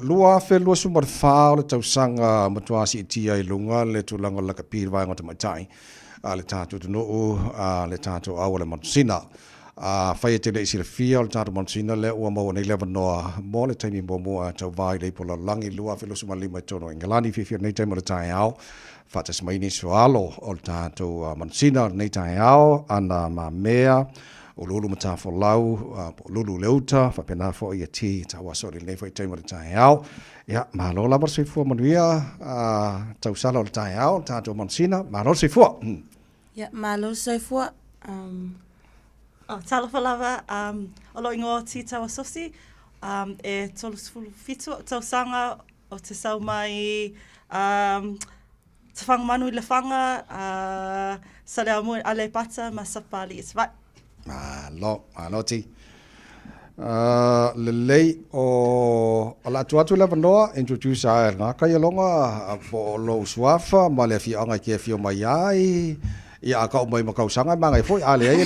lua fe lua sumar fa le tausanga matua si tia I lunga le tulanga la kapir vai ngota matai. Le tatu no le tatu au le Manusina. Fai te le isi le fia le tatu Manusina le ua mau nei lewa noa mo le taimi mo Tavai le pola langi lua fe lua sumar lima tono Englani fifia nei taimi le Taeao. Fatas maini soalo o le tatu Manusina nei Taeao ana Mamea. Uluulumatafolau, Lulu Leuta, whapena fo I ti Tauasosi nei fo I taima le Taeao. Ia, malo la marsi fua manuia, tausala o le Taeao, tātou Manusina, malo si fua. Ia, malo si fua. Talofa lava, o lo ingo ti Tauasosi, e tolusfulu fitu tausanga o te sau mai, te whangamanu I le whanga, sale amu ale pata ma sapali is vai. Malo ti. Le lei o la tuatu le vanoa introduce a nga kaya longa po lo suafa ma le fi anga ke fi mai ai ia ka mai makau sanga manga foi ale ai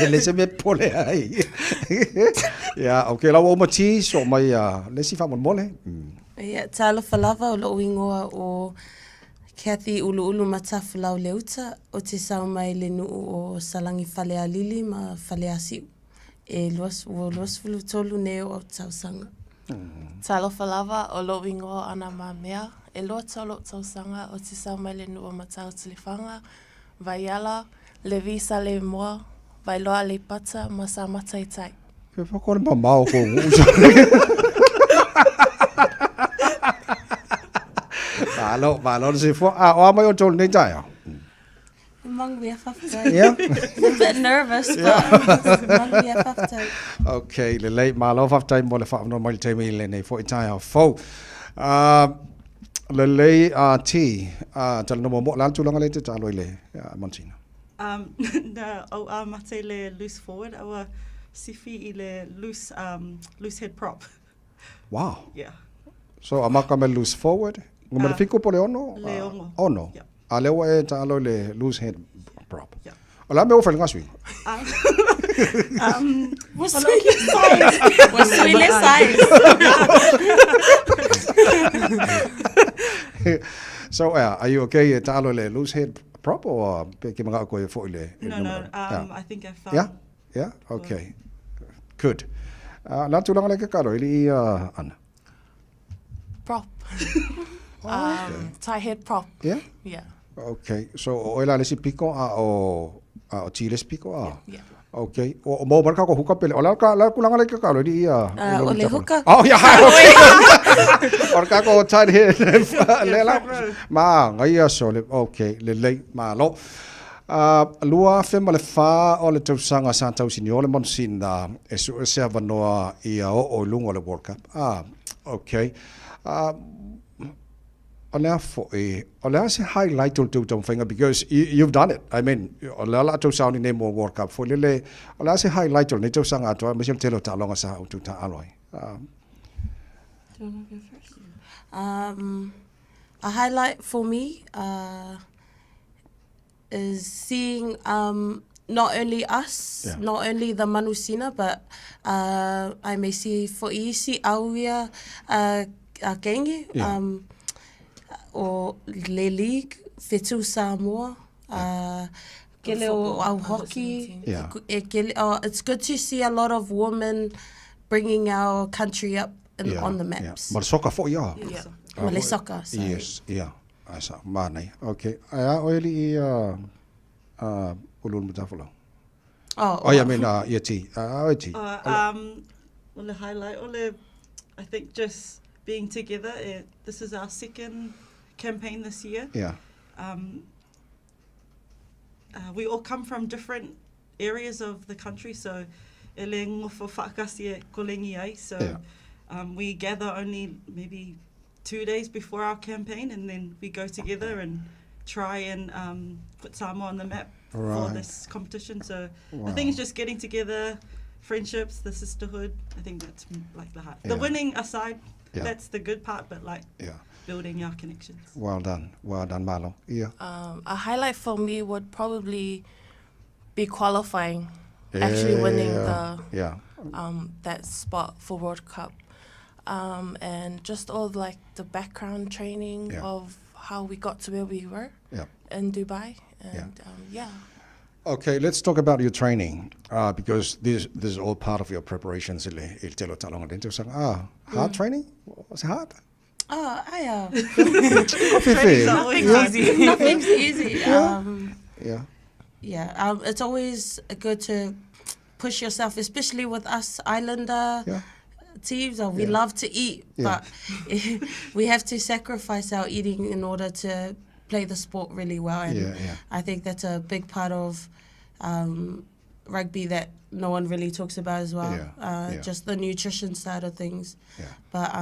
le se me pole ai ia okay la o mati so mai le si fa mon mole Ia, talo falava o lo ingoa o Kathy Uluulumatafolau Leuta o te sau mai le nuu o salangi whalea lili ma whalea siu. E luas fulu tolu neo o tausanga. Talofa lava o lo ingoa ana Mamea. E loa talo tausanga o te sau mai le nuu o matau telefanga. Vai ala, le visa le moa, vai loa le pata ma sa matai tai. Ke whakore mamao ko Malo si fua. O mai o tolu nei Taeao. Among we have Yeah. a bit nervous, but among we have Okay, le lei malo whaftai mo le whaafno mai le teimi le nei fo I Taeao fau. Le lei ti, tala no mo lan tulanga le te talo I le Manusina. Na o mate le loose forward, awa sifi I le loose head prop. Wow. Yeah. So amaka me loose forward. Ngumana fiku po le ono? Le ongo. Ono. Yeah. A lewa e talo le loose head prop. Yeah. O la me o whalinga sui. Was really size. So are you okay e talo le loose head prop or ke mga ko e fo le? No. I think I found. Yeah. Yeah. Okay. Good. La tulanga le ke karo ili ana. Prop. Tie head prop. Yeah. Yeah. Okay. So o ela le si piko o chile piko Yeah. Okay. O mo marka ko huka pele. Ola la kulanga le ke karo ili O le huka. Oh yeah. Okay. Orka ko tie head le la. Ma ngai so le okay le le malo. Lua fe ma le fa o le tausanga sa tausini o le Manusina e su se avanoa ia o lunga le World Cup. Okay. Olea foi, olea se highlight o tu finger because you've done it. I mean, olea la tu sound name o World Cup foi le olea se highlight o ne tu sanga to me telo ta longa sa o tu ta aloi. Do you want to go first? A highlight for me is seeing not only us, not only the Manusina, but I may see for isi auia kenge, or le league, Fetu Samoa, kele o au hockey. It's good to see a lot of women bringing our country up on the maps. But soccer for yeah. Malay soccer. Sorry. Yes, yeah. Asa manai. Okay. Aya oili Uluulumatafolau. Oh, yeah, I mean yeti. Yeti. Well, the highlight, I think just being together. This is our second campaign this year. Yeah. We all come from different areas of the country, so ele ngofo whaakasi e kolengi ai. So we gather only maybe 2 days before our campaign, and then we go together and try and put Samoa on the map for this competition. So I think it's just getting together, friendships, the sisterhood. I think that's like the heart. The winning aside, that's the good part, but like building our connections. Well done, Malu. Yeah. A highlight for me would probably be qualifying, actually winning the that spot for World Cup. and just all like the background training of how we got to where we were in Dubai. And Okay, let's talk about your training because this is all part of your preparations. Hard training? Was it hard? Nothing's easy. It's always good to push yourself, especially with us Islander teams. We love to eat, but we have to sacrifice our eating in order to play the sport really well. And I think that's a big part of rugby that no one really talks about as well. Just the nutrition side of things. But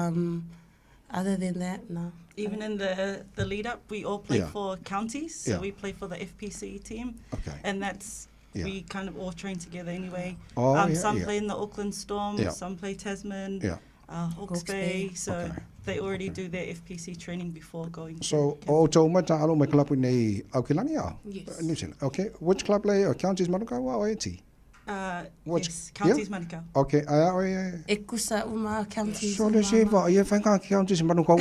other than that, no. Even in the lead up, we all play for counties. So we play for the FPC team. And that's, we kind of all train together anyway. Some play in the Auckland Storm, some play Tasman, Hawke's Bay. So they already do their FPC training before going. So, my club in the Aukilania? Yes. New Zealand. Okay. Which club play or counties Manukau or AT? Yes, counties Manukau. Okay. Ekusa uma counties. So let's see if you find counties Manukau.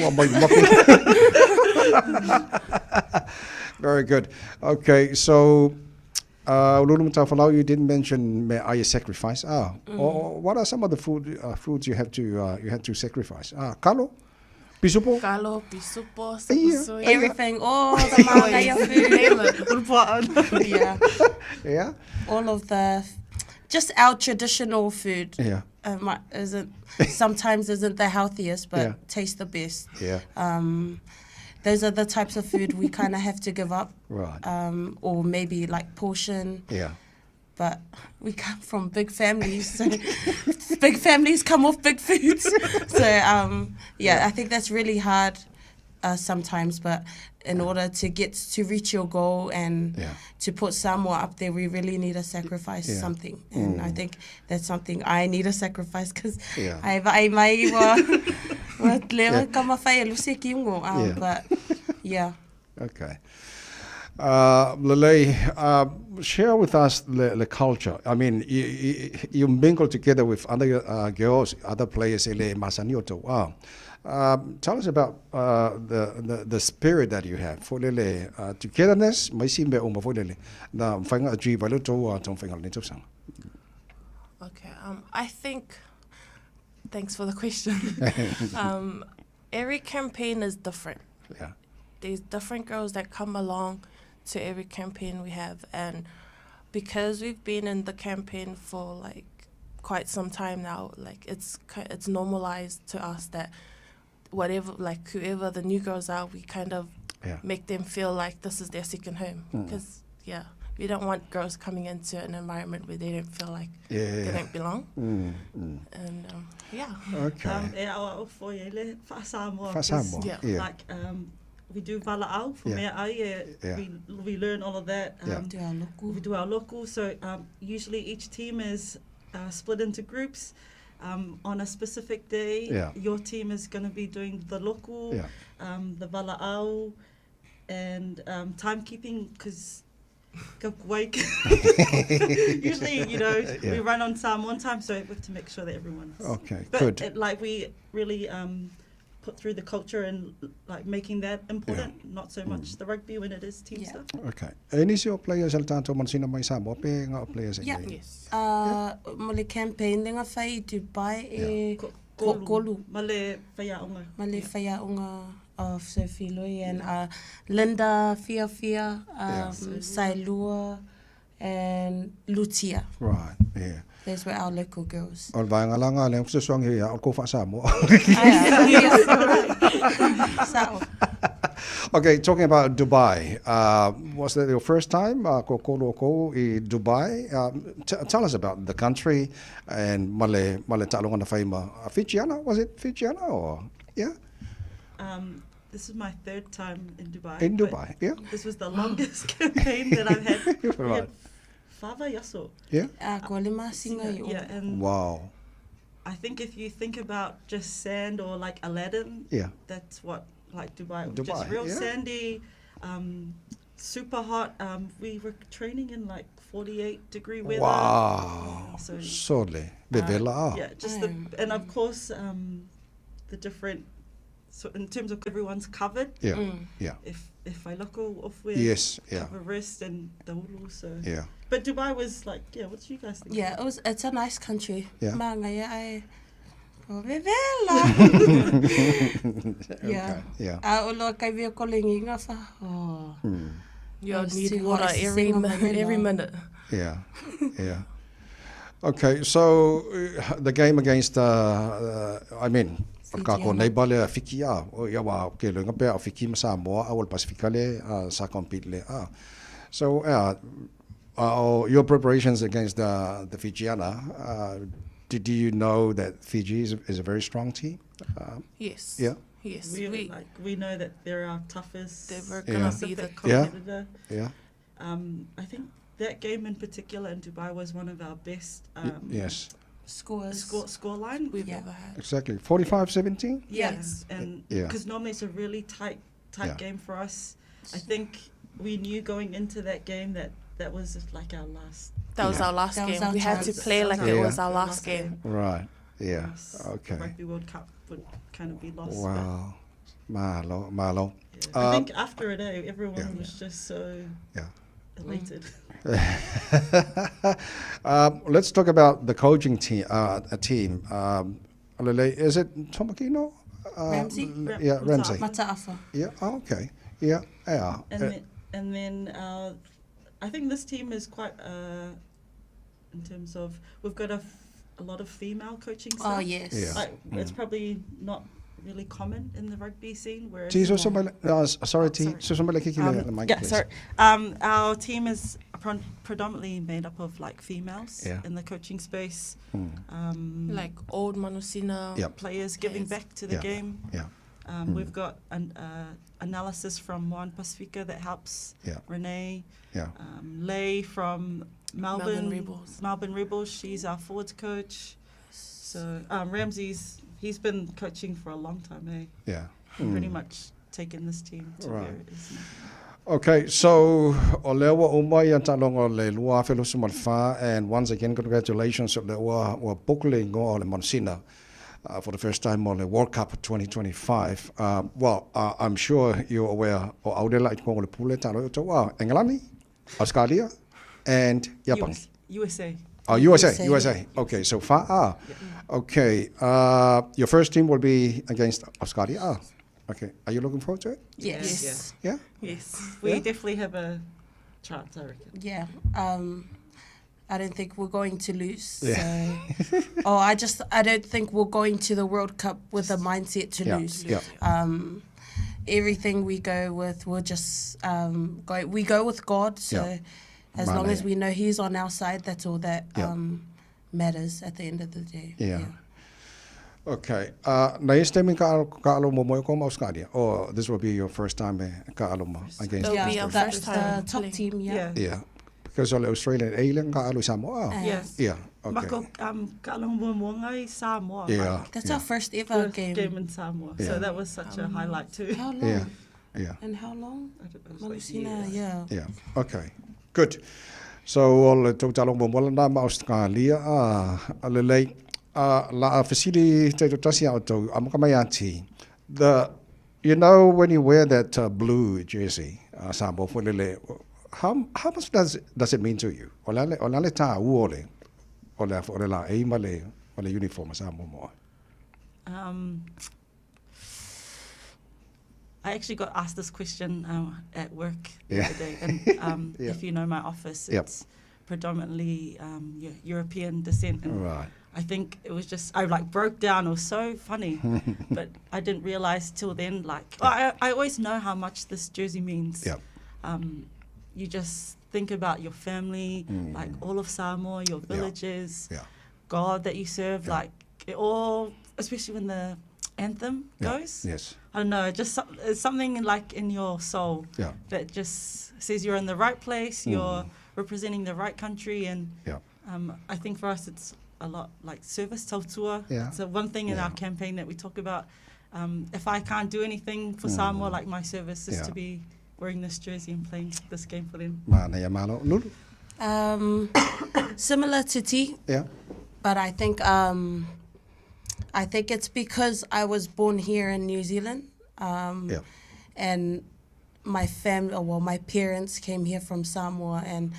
Very good. Okay. So, Uluulumatafolau, you didn't mention Mamea sacrifice. Or what are some of the foods you had to sacrifice? Kalo, pisupo. Kalo, pisupo, sapusui. Everything, all the Mamea food. All of the, just our traditional food. Sometimes isn't the healthiest, but tastes the best. Those are the types of food we kind of have to give up. Right. Or maybe like portion. But we come from big families, so big families come off big foods. So, I think that's really hard sometimes. But in order to reach your goal and to put Samoa up there, we really need to sacrifice something. And I think that's something I need to sacrifice because I mai but Okay. Lele, share with us the culture. I mean, you mingle together with other girls, other players. Wow. Tell us about the spirit that you have. For Lele, togetherness. Okay. I think. Thanks for the question. Every campaign is different. There's different girls that come along to every campaign we have, and because we've been in the campaign for like quite some time now, like it's normalized to us that whoever the new girls are, we kind of make them feel like this is their second home, because we don't want girls coming into an environment where they don't feel like they don't belong. And okay. Like we do vala'au for Mea, we learn all of that. We do our local. So usually each team is split into groups. On a specific day, your team is going to be doing the local, the vala'au, and timekeeping, because usually, we run on Samoan time, so we have to make sure that everyone's good. We really put through the culture and making that important, not so much the rugby when it is team stuff. Okay. Any your players Manusina mai Samoa players? Yes. Mole campaign lenga fai Dubai Kolu. Male whaiaonga. Of Sophie Lui and Linda Fia, Sailua, and Lutia. Right, yeah. Those were our local girls. Okay, talking about Dubai, was that your first time in Dubai? Tell us about the country and Male Talonga Faima. Fijiana, was it Fijiana or this is my third time in Dubai. In Dubai, This was the longest campaign that I've had. We had Fava Yaso. And wow. I think if you think about just sand or like Aladdin, that's what Dubai. Just real sandy, super hot. We were training in 48-degree weather. Wow. Sorry. And of course, the different, so in terms of everyone's covered. Yeah, yeah. If I look off where Yes, yeah. cover wrist and the Ulu, so. Yeah. But Dubai was like, yeah, what do you guys think? Yeah, it's a nice country. Yeah. Mangaya ai. Oh, vevela. Yeah. Yeah. Olo kai via kolingi nga fa. Oh. You It's need too water hot to every sing on the every river. minute. Yeah, yeah. Okay, so the game against, I mean, ka ko nei bale a fiki a o ia wa ke le ngape a fiki ma Samoa a wal Pacifica le sa compete le a. So your preparations against the Fijiana, did you know that Fiji is a very strong team? Yes. Yeah. Yes. We know that they're our toughest. They were gonna be the competitor. Yeah. I think that game in particular in Dubai was one of our best. Yes. Score line we've ever had. Exactly. 45-17? Yes, and Yeah. because normally it's a really tight Yeah. game for us. I think we knew going into that game that was just like our last. That was Yeah. our last That was game. our We had to chance. play like Yeah. it was our last game. Right. Yeah. Yes, Okay. The Rugby World Cup would kind of be lost. Wow. Malo. But, yeah. I think after a day, everyone Yeah. was just so Yeah. elated. Let's talk about the coaching team. Is it Tomakino? Ramsey? Yeah, Ramsey. Mata'afa. Yeah. Okay. Yeah. Yeah. And then I think this team is quite in terms of we've got a lot of female coaching staff. Oh, yes. Yeah. Like, it's probably not really common in the rugby scene. Whereas Sorry, T. So somebody the mic, yeah, please. sorry. Our team is predominantly made up of like females Yeah. in the coaching space. Like old Manusina. Yep. Players giving Players. back to the Yeah. game. Yeah. We've got an analysis from Juan Pacifica that helps Yeah. Renee. Yeah. Lei from Melbourne Rebels. Melbourne Rebels. She's our forwards coach. So Ramsey's he's been coaching for a long time. Yeah. Pretty much taken this team to Right. where it is now. Okay, so o le wa umai an talong o le lua felo sumalfa, and once again congratulations o le wa bokle ngo o le Manusina for the first time on the World Cup 2025. I'm sure you're aware o audela I ko le pule talo to wa Englani, Australia, and Japan. USA. Oh, USA. Okay, so far. Okay, your first team will be against Australia. Okay, are you looking forward to it? Yes. Yeah? Yes. We Yeah. definitely have a chance, I reckon. Yeah. I don't think we're going to lose. Yeah. So, I don't think we're going to the World Cup with a mindset to lose. Yeah. Everything we go with, we'll just we go with God. So Yeah. as long as Mamea. we know He's on our side, that's all that Yeah. matters at the end of the day. Yeah. Okay. Na este min ka alo mo ko Australia, or this will be your first time ka alo mo against It'll be our That's first the time top playing. team. Yeah. Yeah. Because all Australian alien ka alo Samoa. Yes. Yeah. Okay. Mako kaalang bumongai Samoa. Yeah. That's yeah. our first ever First game. game in Samoa. Yeah. So that was such a highlight too. How long? Yeah. Yeah. And how long? I don't know, it was like Manusina, years. yeah. Yeah. Okay. Good. So all to talong mo na ma Australia alelei la facility to tasia auto amakamaiati. When you wear that blue jersey, Sambo for lele, how much does it mean to you? Olale ta uole. Ola for la male uniform Sambo mo. I actually got asked this question at work the Yeah. other day, and Yeah. if you know my office, Yep. it's predominantly European descent, and Right. I think it was just I broke down. It was so funny, but I didn't realize till then. I always know how much this jersey means. Yep. You just think about your family, like all of Samoa, your villages, Yeah. God that you serve, Yeah. like it all, especially when the anthem Yeah. goes. Yes. I don't know, just it's something like in your soul Yeah. that just says you're in the right place, you're representing the right country, and Yeah. I think for us it's a lot like service tautua. Yeah. So one thing in Yeah. our campaign that we talk about, if I can't do anything for Samoa, like my service is Yeah. to be wearing this jersey and playing this game for them. Mana ya malo Lulu. Similar to T, Yeah. but I think I think it's because I was born here in New Zealand, and my family, my parents came here from Samoa, and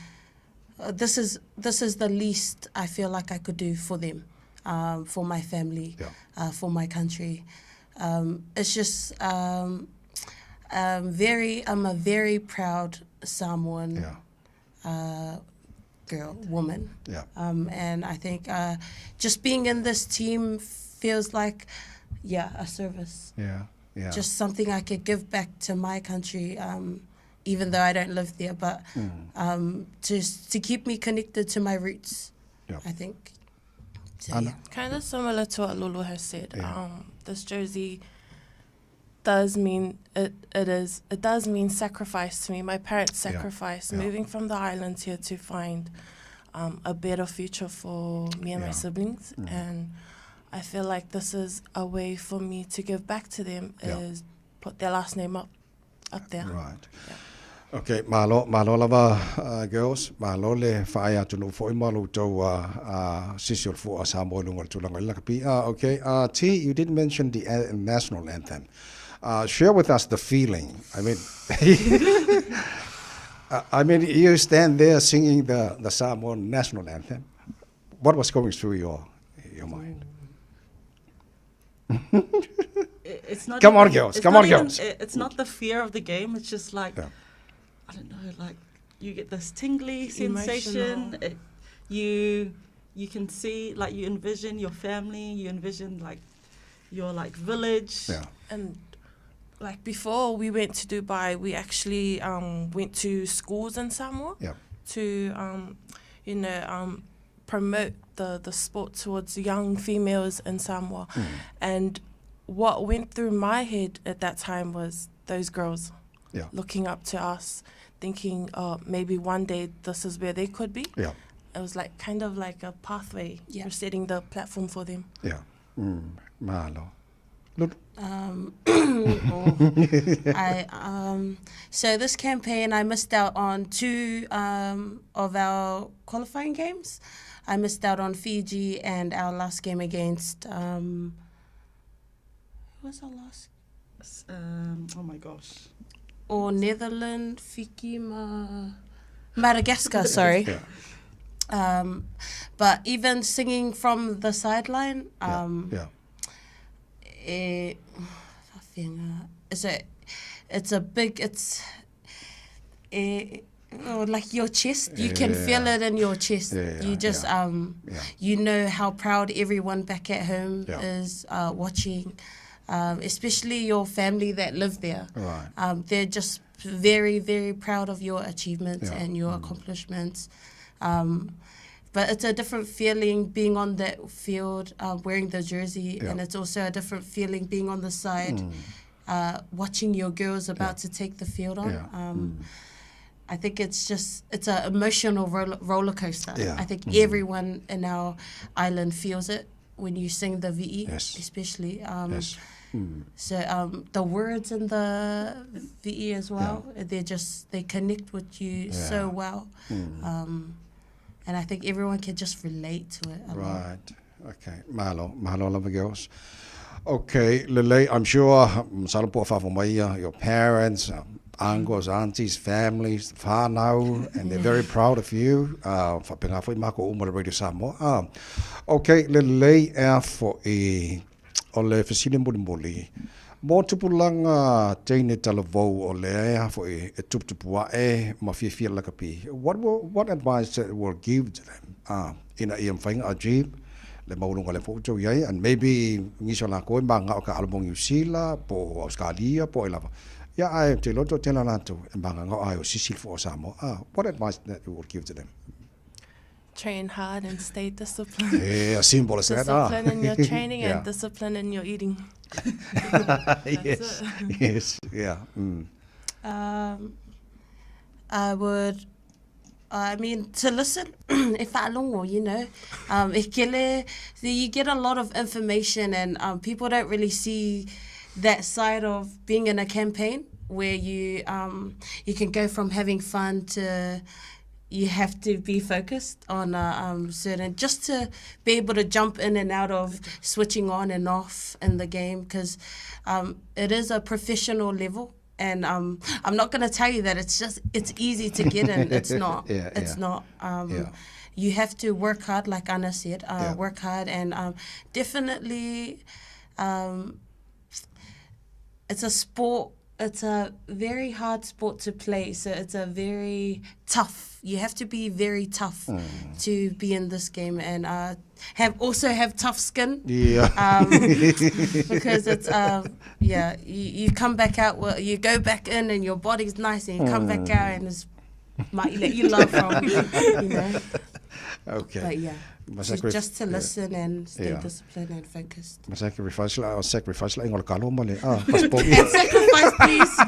this is the least I feel like I could do for them, for my family, for my country. It's just I'm a very proud Samoan woman. And I think just being in this team feels like a service. Just something I could give back to my country, even though I don't live there, but just to keep me connected to my roots, I think. So, Kind of similar to what Lulu has said. This jersey does mean it does mean sacrifice to me. My parents sacrificed moving from the islands here to find a better future for me and my siblings, and I feel like this is a way for me to give back to them, is put their last name up there. Right. Okay, malo lava girls, malo le whae atu no fo malu tau sisiol fo Samoa lunga tulanga lakapi. Okay, T, you didn't mention the national anthem. Share with us the feeling. I mean, you stand there singing the Samoan national anthem. What was going through your mind? It's not. Come on, girls. It's not the fear of the game. It's just like, I don't know, like you get this tingly sensation. You can see, like, you envision your family. You envision like your village. And like before we went to Dubai, we actually went to schools in Samoa to promote the sport towards young females in Samoa. And what went through my head at that time was those girls looking up to us, thinking, maybe one day this is where they could be. It was like kind of like a pathway. We're setting the platform for them. Malo. Look. So this campaign, I missed out on 2 of our qualifying games. I missed out on Fiji and our last game against who was our last? Oh my gosh. Or Netherlands, Fiji, Madagascar, sorry. But even singing from the sideline, like your chest, you can feel it in your chest. You just you know how proud everyone back at home is watching, especially your family that live there. They're just very, very proud of your achievements and your accomplishments. But it's a different feeling being on that field, wearing the jersey, and it's also a different feeling being on the side, watching your girls about to take the field on. I think it's an emotional roller coaster. I think everyone in our island feels it when you sing the VE, especially. So the words in the VE as well, they connect with you so well. And I think everyone can just relate to it a lot. Okay. Malo lava girls. Okay, Lele, I'm sure your parents, uncles, aunties, families, whānau, and they're very proud of you. Radio Samoa. Okay, Lele, for ole fasile muli. Mo tupulanga teine talavou ole for e tuptupua mafia lakapi. What advice will give to them? In a fang ajib le maulunga le foto yai, and maybe ngisola ko banga ka album usila po Australia po elava. I te loto tela nato banga nga sisil for Samoa. What advice that you would give to them? Train hard and stay disciplined. Yeah, simple as that. Discipline in your training and discipline in your eating. Yes. I mean, to listen, if I long, you get a lot of information, and people don't really see that side of being in a campaign where you can go from having fun to you have to be focused on certain, just to be able to jump in and out of switching on and off in the game, because it is a professional level. And I'm not going to tell you that it's easy to get in. It's not. It's not. You have to work hard, like Anna said, work hard, and definitely it's a sport. It's a very hard sport to play, so it's a very tough. You have to be very tough to be in this game, and have tough skin. Yeah. Because it's you come back out. You go back in, and your body's nice, and you come back out, and it's let you love from, you know. Okay. But yeah. Just to listen and stay disciplined and focused. Sacrifice la ingol male. And sacrifice, please.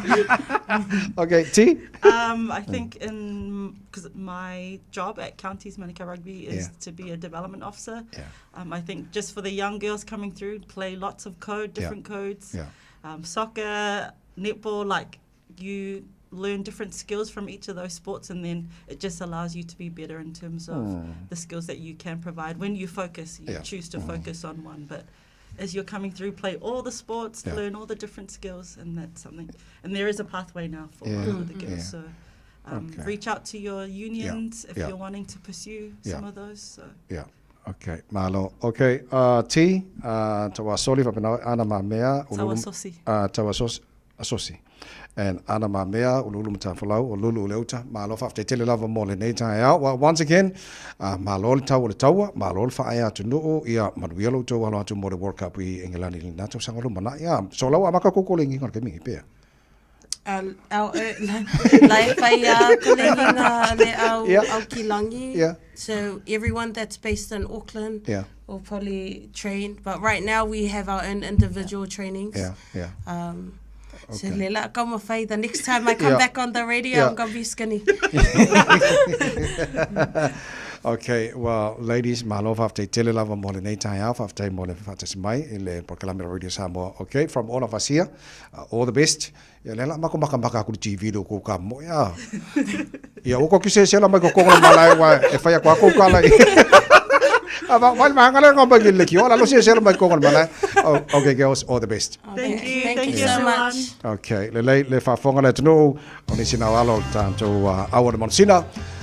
Okay, T? I think because my job at Counties Manukau Rugby is to be a development officer. I think just for the young girls coming through, play lots of different codes. Soccer, netball, like you learn different skills from each of those sports, and then it just allows you to be better in terms of the skills that you can provide when you focus. You choose to focus on one, but as you're coming through, play all the sports, learn all the different skills, and that's something. And there is a pathway now for all of the girls. So reach out to your unions if you're wanting to pursue some of those. So. Okay, Malu. Okay, T, Tauasosi, Ana Mamea, Tauasosi. And Ana Mamea, Uluulumatafolau, Lulu, Leuta, Malu, after tele lava mole nei Taeao. Well, once again, Malu taua, Malu faia to no, Manuelo to Wala to more World Cup, we England in Nato Sangolumana, so low Amaka calling on me here. So everyone that's based in Auckland will probably train. But right now we have our own individual trainings. So Lela, come the next time I come back on the radio, I'm going to be skinny. Okay, well, ladies, Malov after tele lava mole nei Taeao after mole fatas mai ile proclaim radio Samoa. Okay, from all of us here, all the best. Ya lela mako makambaka ku TV do ko ka mo ya. Ya o ko kise sela mai ko ko malai wa e fa ya ko kala. Aba wal mangala ko bagil leki wala lo sela mai ko malai. Okay, girls, all the best. Thank you. Thank you so much. Okay, le fa fonga le tno oni sina walo tanto award Manusina.